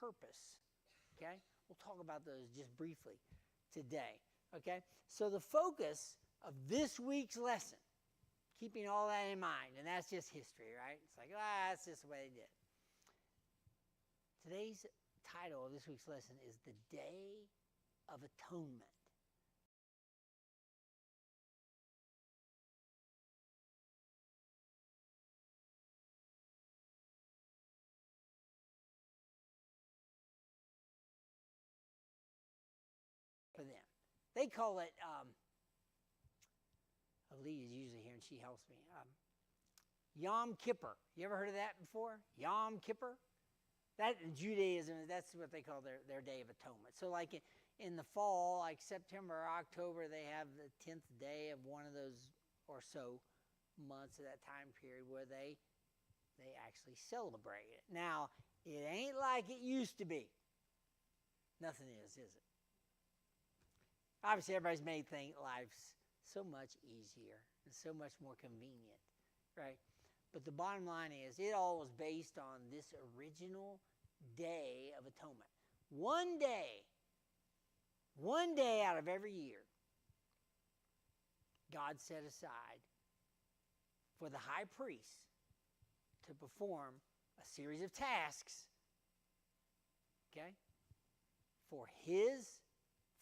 purpose. Okay? We'll talk about those just briefly today. Okay? So the focus of this week's lesson, keeping all that in mind, and that's just history, right? It's like, that's just the way they did. Today's title of this week's lesson is The Day of Atonement. For them. They call it, Lee is usually here and she helps me, Yom Kippur. You ever heard of that before? Yom Kippur? That in Judaism, that's what they call their Day of Atonement. So like in the fall, like September or October, they have the 10th day of one of those or so months of that time period where they actually celebrate it. Now, it ain't like it used to be. Nothing is it? Obviously, everybody's made life so much easier and so much more convenient, right? But the bottom line is, it all was based on this original Day of Atonement. One day out of every year, God set aside for the high priest to perform a series of tasks, okay, for his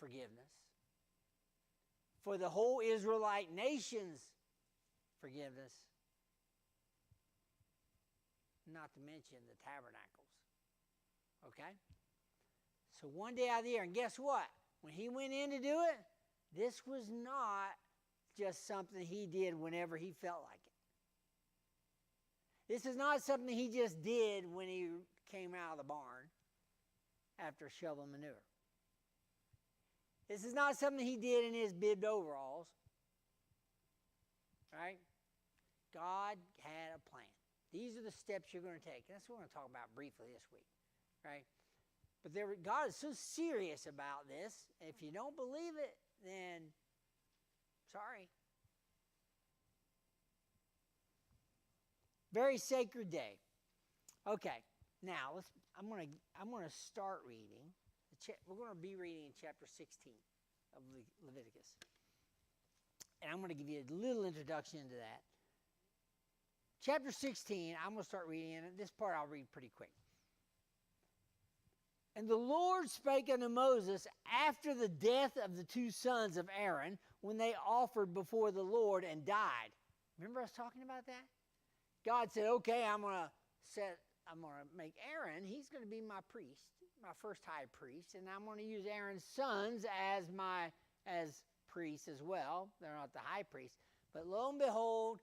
forgiveness, for the whole Israelite nation's forgiveness, not to mention the tabernacles. Okay? So one day out of the year, and guess what? When he went in to do it, this was not just something he did whenever he felt like it. This is not something he just did when he came out of the barn after shoveling manure. This is not something he did in his bibbed overalls. Right? God had a plan. These are the steps you're going to take. And that's what we're going to talk about briefly this week. Right? But God is so serious about this. If you don't believe it, then sorry. Very sacred day. Okay. Now I'm going to start reading. We're going to be reading in chapter 16 of Leviticus. And I'm going to give you a little introduction to that. Chapter 16, I'm going to start reading, and this part I'll read pretty quick. And the Lord spake unto Moses after the death of the two sons of Aaron, when they offered before the Lord and died. Remember us talking about that? God said, okay, I'm going to make Aaron, he's going to be my priest, my first high priest, and I'm going to use Aaron's sons as priests as well. They're not the high priest. But lo and behold,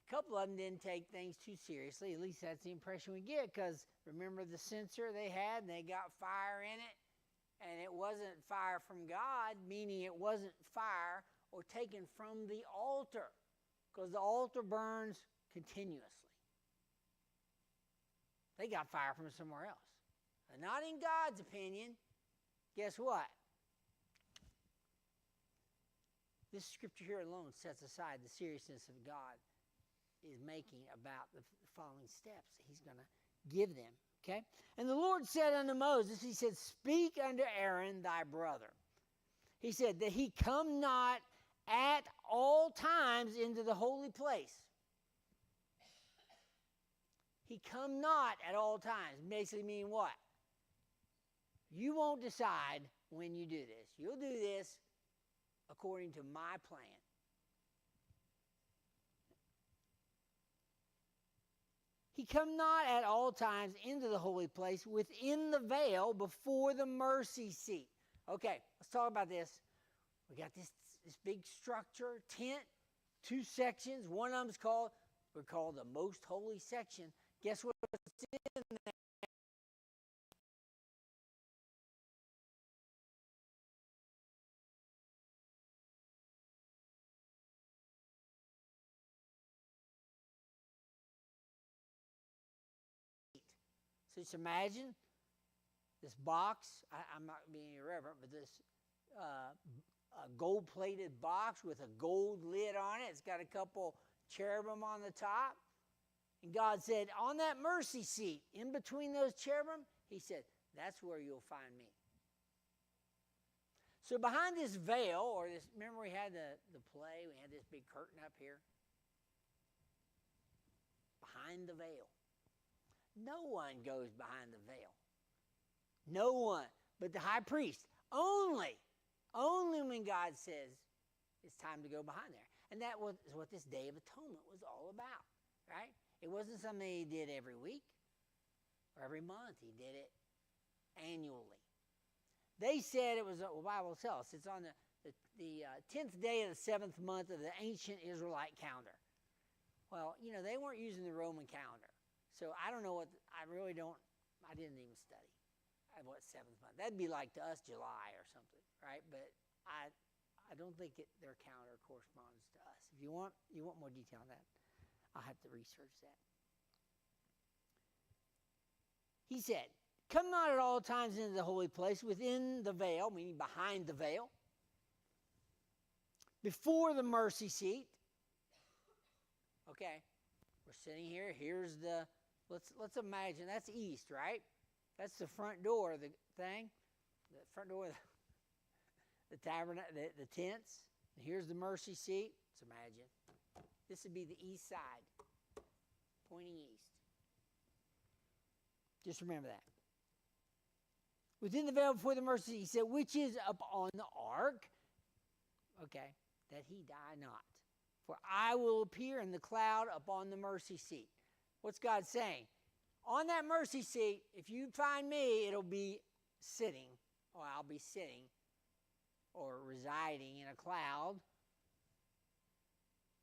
a couple of them didn't take things too seriously. At least that's the impression we get, because remember the censer they had, and they got fire in it, and it wasn't fire from God, meaning it wasn't fire or taken from the altar, because the altar burns continuously. They got fire from somewhere else. And not in God's opinion. Guess what? This scripture here alone sets aside the seriousness of God is making about the following steps he's going to give them. Okay? And the Lord said unto Moses, he said, speak unto Aaron thy brother. He said that he come not at all times into the holy place. He come not at all times. Basically mean what? You won't decide when you do this. You'll do this according to my plan. He come not at all times into the holy place within the veil before the mercy seat. Okay, let's talk about this. We got this big structure, tent, two sections. One of them's called the most holy section. Guess what's in there? So just imagine this box. I'm not being irreverent, but this a gold-plated box with a gold lid on it. It's got a couple cherubim on the top. And God said, on that mercy seat, in between those cherubim, He said, that's where you'll find me. So behind this veil, or this, remember we had the play, we had this big curtain up here? Behind the veil. No one goes behind the veil. No one. But the high priest, only when God says it's time to go behind there. And that was what this Day of Atonement was all about, right? It wasn't something he did every week or every month. He did it annually. They said it was, the Bible tells us, it's on the 10th day of the 7th month of the ancient Israelite calendar. Well, they weren't using the Roman calendar. So I don't know I didn't even study what 7th month. That'd be like to us July or something, right? But I don't think their calendar corresponds to us. If you want more detail on that, I'll have to research that. He said, come not at all times into the holy place within the veil, meaning behind the veil, before the mercy seat. Okay, we're sitting here. Here's let's imagine that's east, right? That's the front door of the thing, the front door of the tabernacle, the tents. And here's the mercy seat. Let's imagine. This would be the east side, pointing east. Just remember that. Within the veil before the mercy seat, he said, which is up on the ark, okay, that he die not. For I will appear in the cloud upon the mercy seat. What's God saying? On that mercy seat, if you find me, it'll be sitting, or I'll be sitting, or residing in a cloud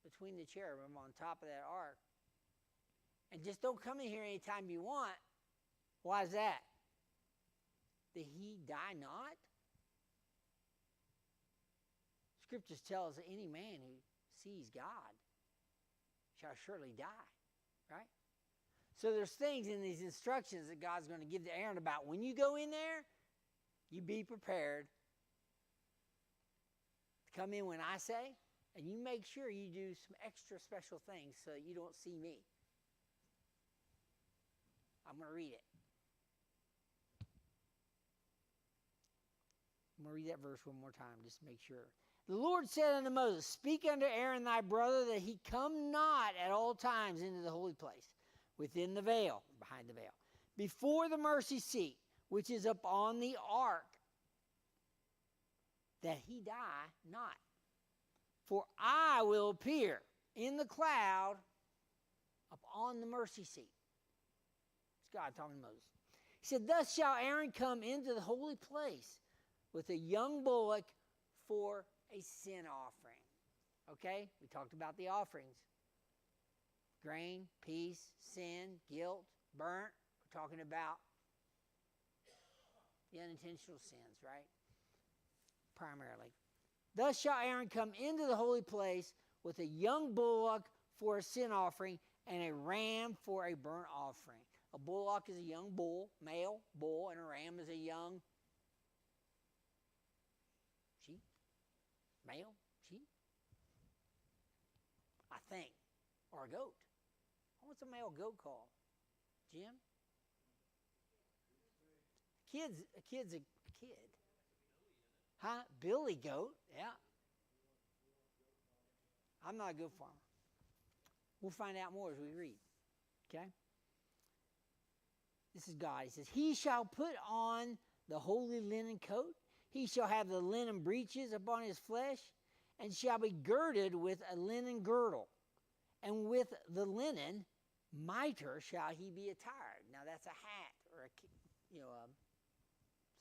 between the cherubim on top of that ark. And just don't come in here anytime you want. Why is that? That he die not? Scriptures tell us that any man who sees God shall surely die, right? So there's things in these instructions that God's going to give to Aaron about when you go in there, you be prepared to come in when I say, and you make sure you do some extra special things so that you don't see me. I'm going to read it. I'm going to read that verse one more time just to make sure. The Lord said unto Moses, speak unto Aaron thy brother that he come not at all times into the holy place, within the veil, behind the veil, before the mercy seat, which is upon the ark, that he die not. For I will appear in the cloud upon the mercy seat. It's God talking to Moses. He said, thus shall Aaron come into the holy place with a young bullock for a sin offering. Okay? We talked about the offerings. Grain, peace, sin, guilt, burnt. We're talking about the unintentional sins, right? Primarily. Thus shall Aaron come into the holy place with a young bullock for a sin offering and a ram for a burnt offering. A bullock is a young bull, male bull, and a ram is a young sheep, male sheep, I think, or a goat. What's a male goat called? Jim? A kid's a kid. Huh? Billy goat, yeah. I'm not a goat farmer. We'll find out more as we read. Okay? This is God. He says, he shall put on the holy linen coat. He shall have the linen breeches upon his flesh, and shall be girded with a linen girdle. And with the linen mitre shall he be attired. Now that's a hat or a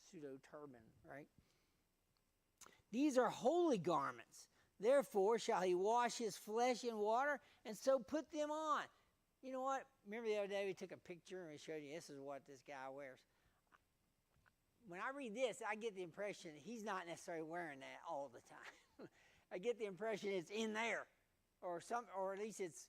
pseudo turban, right? These are holy garments. Therefore shall he wash his flesh in water, and so put them on. You know what? Remember the other day we took a picture and we showed you this is what this guy wears. When I read this, I get the impression he's not necessarily wearing that all the time. I get the impression it's in there, or at least it's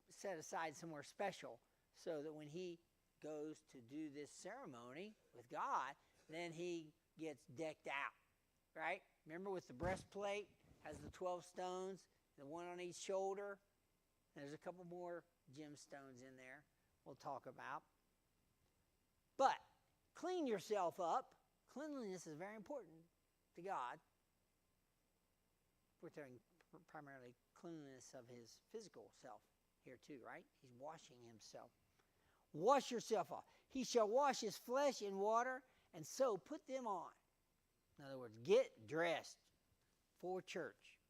set aside somewhere special, so that when he goes to do this ceremony with God, then he gets decked out, right? Remember with the breastplate, has the 12 stones, the one on each shoulder. There's a couple more gemstones in there we'll talk about. But clean yourself up. Cleanliness is very important to God. We're talking primarily cleanliness of his physical self here too, right? He's washing himself. Wash yourself off. He shall wash his flesh in water, and so put them on. In other words, get dressed for church.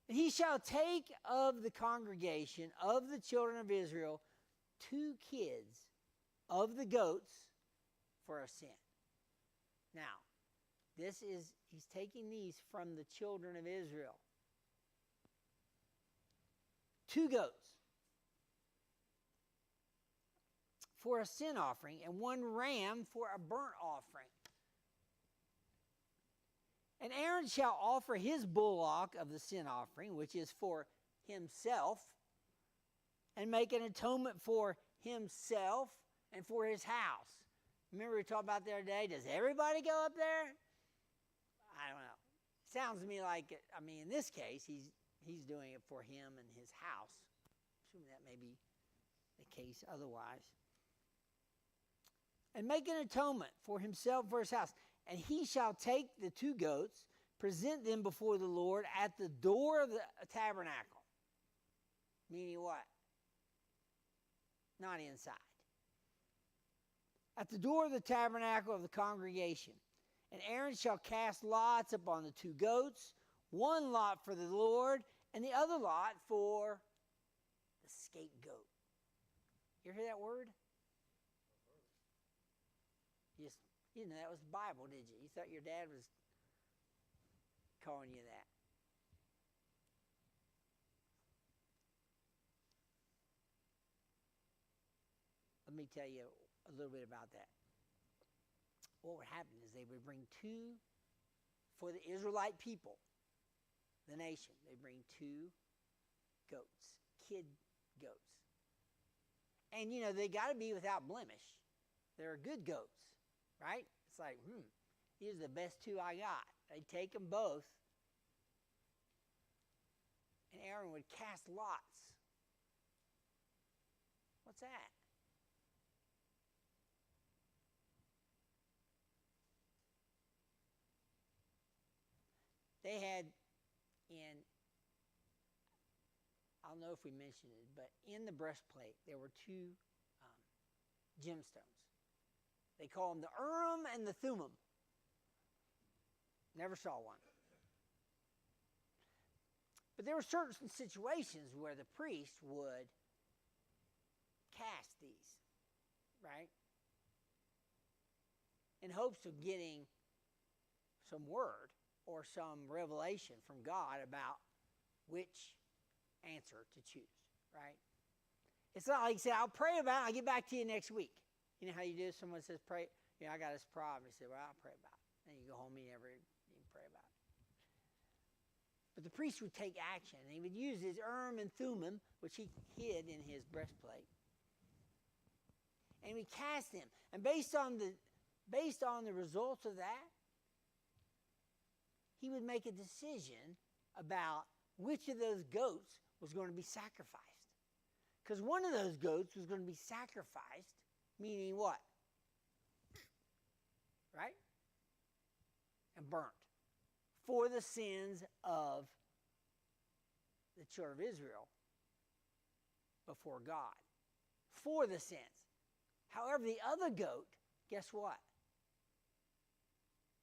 And he shall take of the congregation of the children of Israel 2 kids of the goats for a sin. Now, he's taking these from the children of Israel. 2 goats for a sin offering, and 1 ram for a burnt offering. And Aaron shall offer his bullock of the sin offering, which is for himself, and make an atonement for himself and for his house. Remember we talked about the other day, does everybody go up there? I don't know. Sounds to me like, in this case, he's doing it for him and his house. Assuming that may be the case otherwise. And make an atonement for himself and for his house. And he shall take the 2 goats, present them before the Lord at the door of the tabernacle. Meaning what? Not inside. At the door of the tabernacle of the congregation. And Aaron shall cast lots upon the 2 goats, 1 lot for the Lord, and the other lot for the scapegoat. You hear that word? You didn't know that was the Bible, did you? You thought your dad was calling you that. Let me tell you a little bit about that. What would happen is they would bring 2, for the Israelite people, the nation, they bring 2 goats, kid goats. And, they got to be without blemish. They're good goats, right? It's like, these are the best 2 I got. They take them both, and Aaron would cast lots. What's that? They had I don't know if we mentioned it, but in the breastplate there were 2 gemstones. They call them the Urim and the Thummim. Never saw one. But there were certain situations where the priest would cast these, right? In hopes of getting some word or some revelation from God about which answer to choose, right? It's not like you say, I'll pray about it, I'll get back to you next week. You know how you do? Someone says, pray, I got this problem. You say, well, I'll pray about it. And you go home, you never even pray about it. But the priest would take action, and he would use his Urim and Thummim, which he hid in his breastplate. And he would cast them. And based on the results of that, he would make a decision about which of those goats was going to be sacrificed. Because one of those goats was going to be sacrificed, meaning what? Right? And burnt. For the sins of the children of Israel before God. For the sins. However, the other goat, guess what?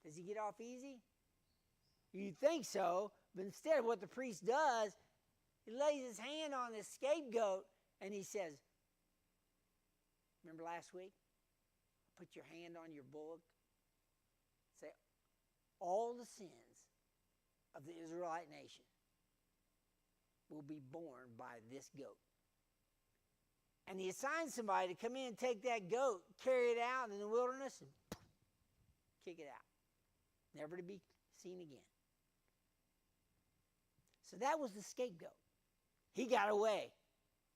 Does he get off easy? You'd think so, but instead what the priest does, he lays his hand on the scapegoat and he says, remember last week? Put your hand on your bullock. Say, all the sins of the Israelite nation will be borne by this goat. And he assigned somebody to come in and take that goat, carry it out in the wilderness, and kick it out. Never to be seen again. So that was the scapegoat. He got away,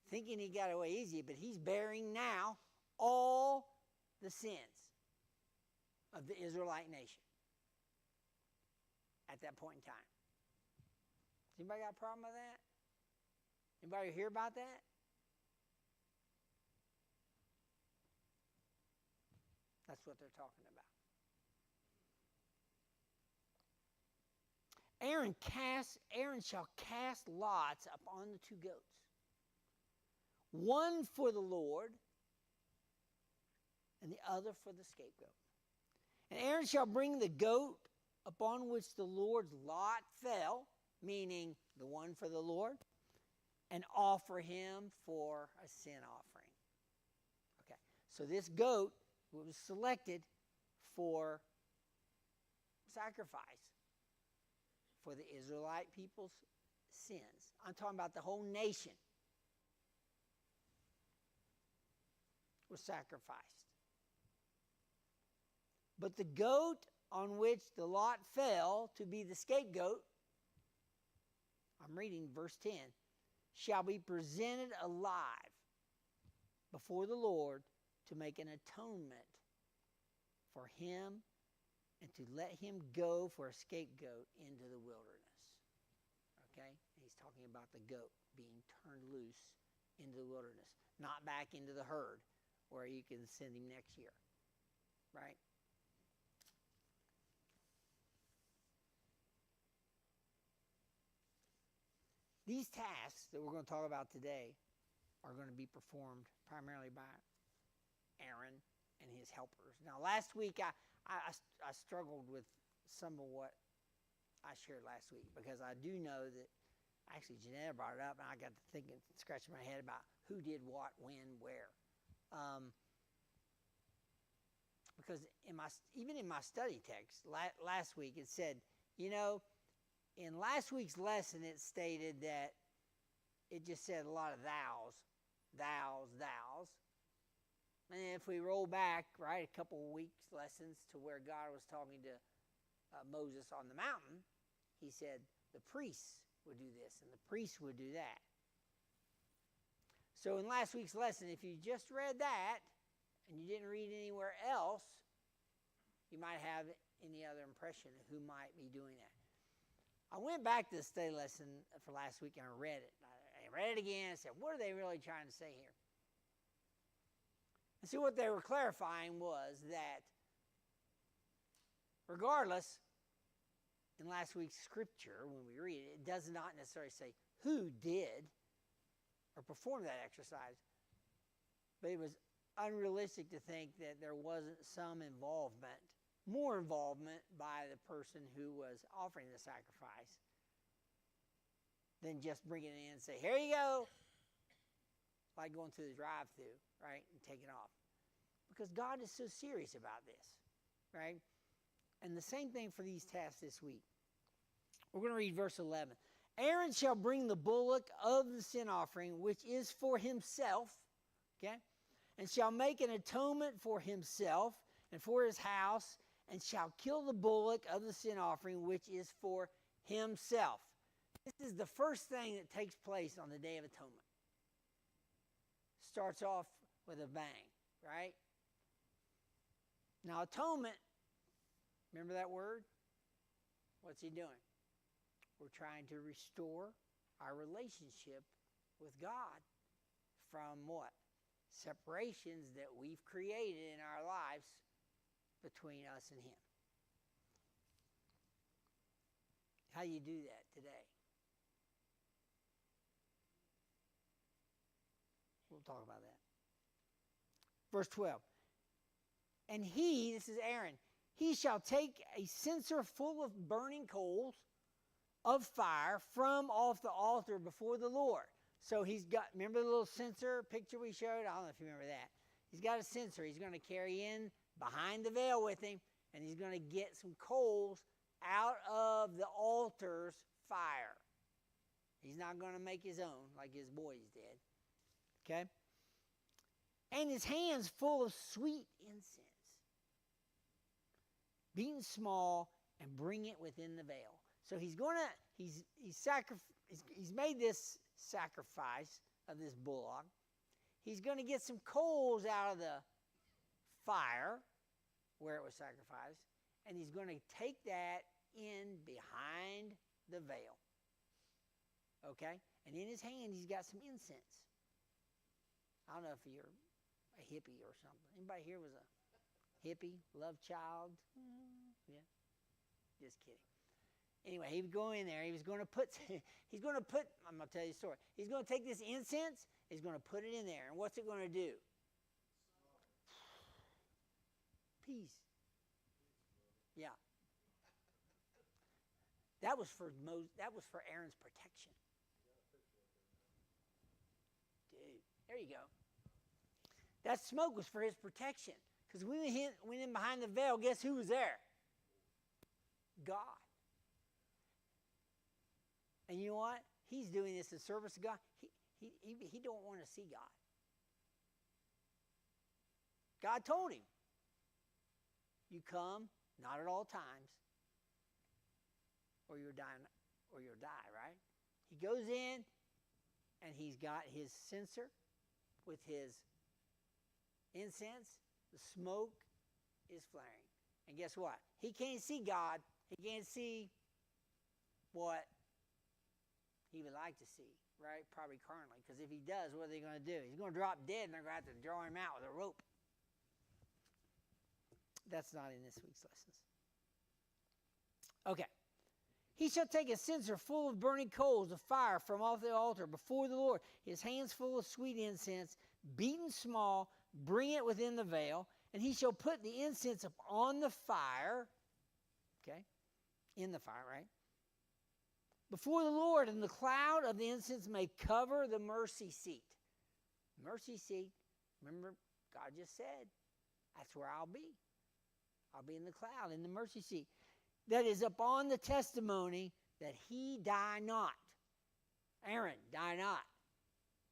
thinking he got away easy, but he's bearing now all the sins of the Israelite nation at that point in time. Anybody got a problem with that? Anybody hear about that? That's what they're talking about. Aaron shall cast lots upon the two goats, one for the Lord and the other for the scapegoat. And Aaron shall bring the goat upon which the Lord's lot fell, meaning the one for the Lord, and offer him for a sin offering. Okay, so this goat was selected for sacrifice for the Israelite people's sins. I'm talking about the whole nation was sacrificed. But the goat on which the lot fell to be the scapegoat, I'm reading verse 10, shall be presented alive before the Lord to make an atonement for him and to let him go for a scapegoat into the wilderness. Okay? And he's talking about the goat being turned loose into the wilderness, not back into the herd where you can send him next year. Right? These tasks that we're going to talk about today are going to be performed primarily by Aaron and his helpers. Now, last week I struggled with some of what I shared last week because I do know that actually Janetta brought it up and I got to thinking, scratching my head about who did what, when, where. Because even in my study text last week it said, in last week's lesson it stated that it just said a lot of thous. And if we roll back, right, a couple of weeks lessons to where God was talking to Moses on the mountain, he said the priests would do this and the priests would do that. So in last week's lesson, if you just read that and you didn't read anywhere else, you might have any other impression of who might be doing that. I went back to the study lesson for last week and I read it. I read it again and said, what are they really trying to say here? And see, what they were clarifying was that regardless, in last week's scripture, when we read it, it does not necessarily say who did or performed that exercise. But it was unrealistic to think that there wasn't some involvement, more involvement by the person who was offering the sacrifice than just bringing it in and say, here you go, like going through the drive-thru, right, and taking off. Because God is so serious about this, right? And the same thing for these tasks this week. We're going to read verse 11. Aaron shall bring the bullock of the sin offering, which is for himself, okay, and shall make an atonement for himself and for his house, and shall kill the bullock of the sin offering, which is for himself. This is the first thing that takes place on the Day of Atonement. Starts off with a bang, right? Now, atonement, remember that word? What's he doing? We're trying to restore our relationship with God from what? Separations that we've created in our lives between us and him. How do you do that today? We'll talk about that. Verse 12. And he, this is Aaron, he shall take a censer full of burning coals of fire from off the altar before the Lord. So he's got, remember the little censer picture we showed? I don't know if you remember that. He's got a censer he's going to carry in behind the veil with him, and he's going to get some coals out of the altar's fire. He's not going to make his own like his boys did. Okay? And his hands full of sweet incense, beaten small, and bring it within the veil. So he's made this sacrifice of this bullock. He's going to get some coals out of the fire where it was sacrificed, and he's going to take that in behind the veil. Okay? And in his hand, he's got some incense. I don't know if you're a hippie or something. Anybody here was a hippie, love child. Yeah, just kidding. Anyway, he would go in there. He was going to put, I'm going to tell you a story. He's going to take this incense, he's going to put it in there. And what's it going to do? Peace. Yeah. That was for Aaron's protection. Dude, there you go. That smoke was for his protection. Because when we went in behind the veil, guess who was there? God. And you know what? He's doing this in service to God. He don't want to see God. God told him, you come, not at all times, or you'll die, right? He goes in, and he's got his censer with his incense. The smoke is flaring. And guess what? He can't see God. He can't see what he would like to see, right? Probably carnally. Because if he does, what are they going to do? He's going to drop dead, and they're going to have to draw him out with a rope. That's not in this week's lessons. Okay. He shall take a censer full of burning coals of fire from off the altar before the Lord, his hands full of sweet incense, beaten small, bring it within the veil, and he shall put the incense upon the fire, okay, in the fire, right, before the Lord, and the cloud of the incense may cover the mercy seat. Mercy seat, remember, God just said, that's where I'll be. I'll be in the cloud, in the mercy seat. That is upon the testimony that he die not. Aaron, die not.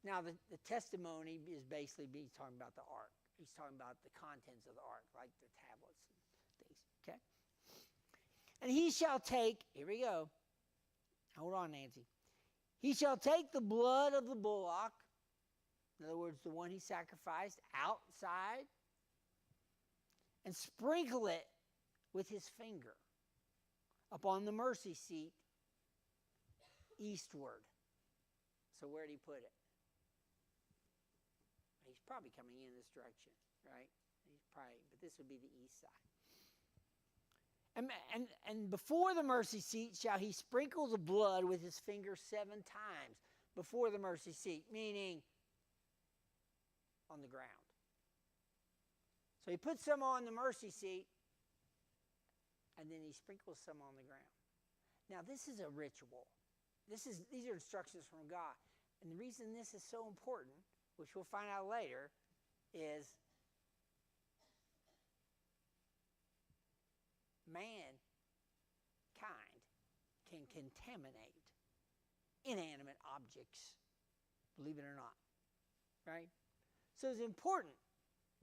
Now, the testimony is basically, he's talking about the ark. He's talking about the contents of the ark, like the tablets and things, okay? And he shall take, here we go. Hold on, Nancy. He shall take the blood of the bullock, in other words, the one he sacrificed, outside, and sprinkle it with his finger upon the mercy seat eastward. So where did he put it? He's probably coming in this direction, right? But this would be the east side. And before the mercy seat shall he sprinkle the blood with his finger 7 times before the mercy seat, meaning on the ground. So he puts some on the mercy seat, and then he sprinkles some on the ground. Now, this is a ritual. These are instructions from God. And the reason this is so important, which we'll find out later, is mankind can contaminate inanimate objects, believe it or not, right? So it's important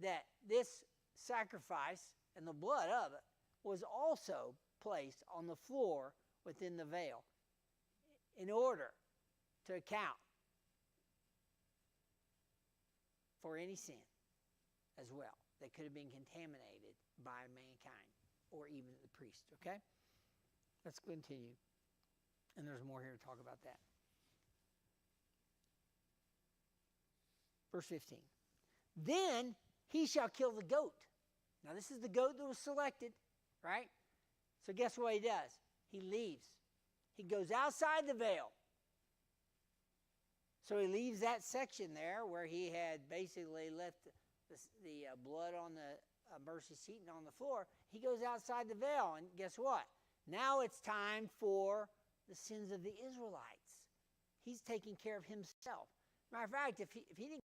that this sacrifice and the blood of it was also placed on the floor within the veil in order to account for any sin as well that could have been contaminated by mankind or even the priest, okay? Let's continue. And there's more here to talk about that. Verse 15. Then he shall kill the goat. Now this is the goat that was selected, right? So guess what he does? He leaves. He goes outside the veil. So he leaves that section there where he had basically left the blood on the mercy seat and on the floor. He goes outside the veil, and guess what? Now it's time for the sins of the Israelites. He's taking care of himself. Matter of fact, if he didn't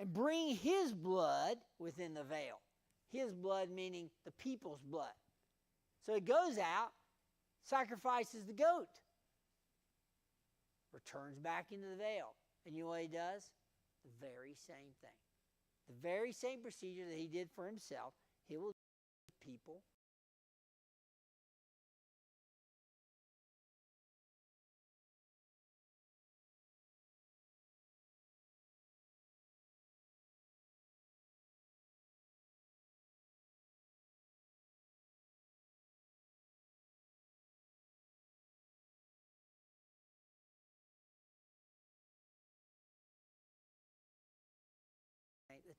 and bring his blood within the veil. His blood meaning the people's blood. So he goes out, sacrifices the goat, returns back into the veil. And you know what he does? The very same thing. The very same procedure that he did for himself, he will do for people.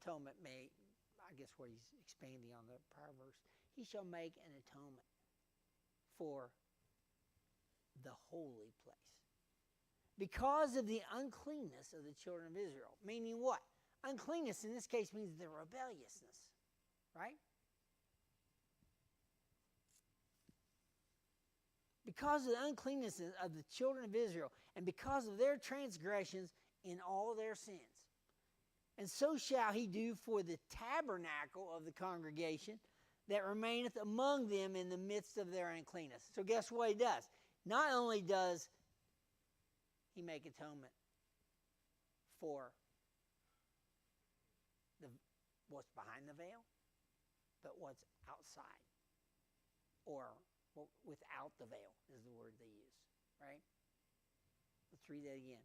atonement made. I guess what he's expanding on the prior verse. He shall make an atonement for the holy place. Because of the uncleanness of the children of Israel. Meaning what? Uncleanness in this case means the rebelliousness. Right? Because of the uncleanness of the children of Israel, and because of their transgressions in all their sins. And so shall he do for the tabernacle of the congregation that remaineth among them in the midst of their uncleanness. So guess what he does? Not only does he make atonement for what's behind the veil, but what's outside, or without the veil is the word they use, right? Let's read that again.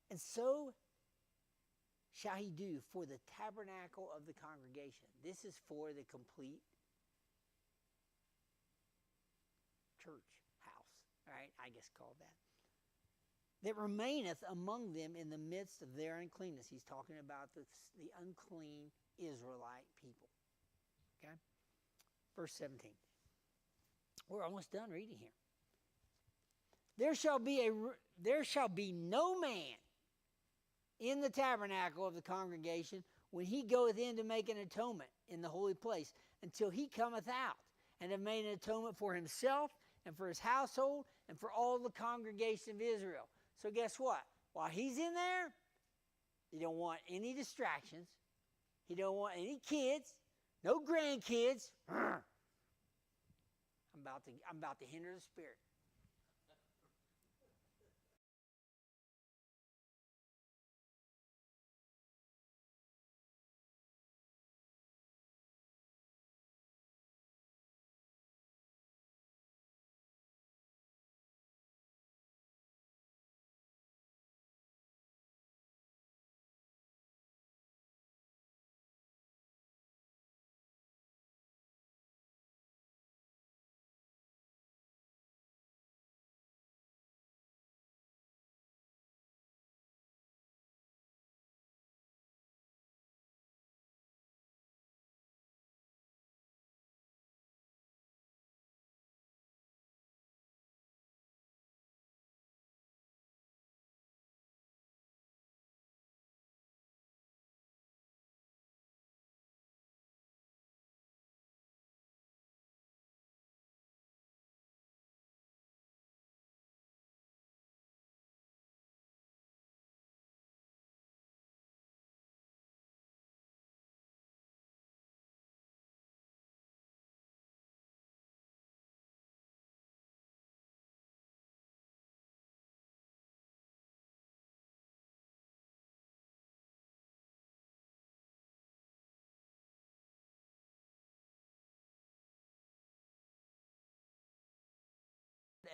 And so shall he do for the tabernacle of the congregation. This is for the complete church house, right? I guess called that. That remaineth among them in the midst of their uncleanness. He's talking about the unclean Israelite people. Okay? Verse 17. We're almost done reading here. There shall be no man in the tabernacle of the congregation when he goeth in to make an atonement in the holy place, until he cometh out and have made an atonement for himself and for his household and for all the congregation of Israel. So guess what? While he's in there, he don't want any distractions. He don't want any kids, no grandkids. I'm about to hinder the spirit.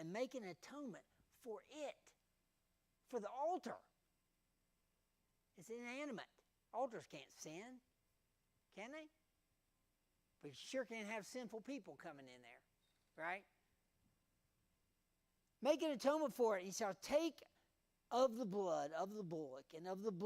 And make an atonement for it, for the altar. It's inanimate. Altars can't sin, can they? But you sure can have sinful people coming in there, right? Make an atonement for it. He shall take of the blood of the bullock and of the blood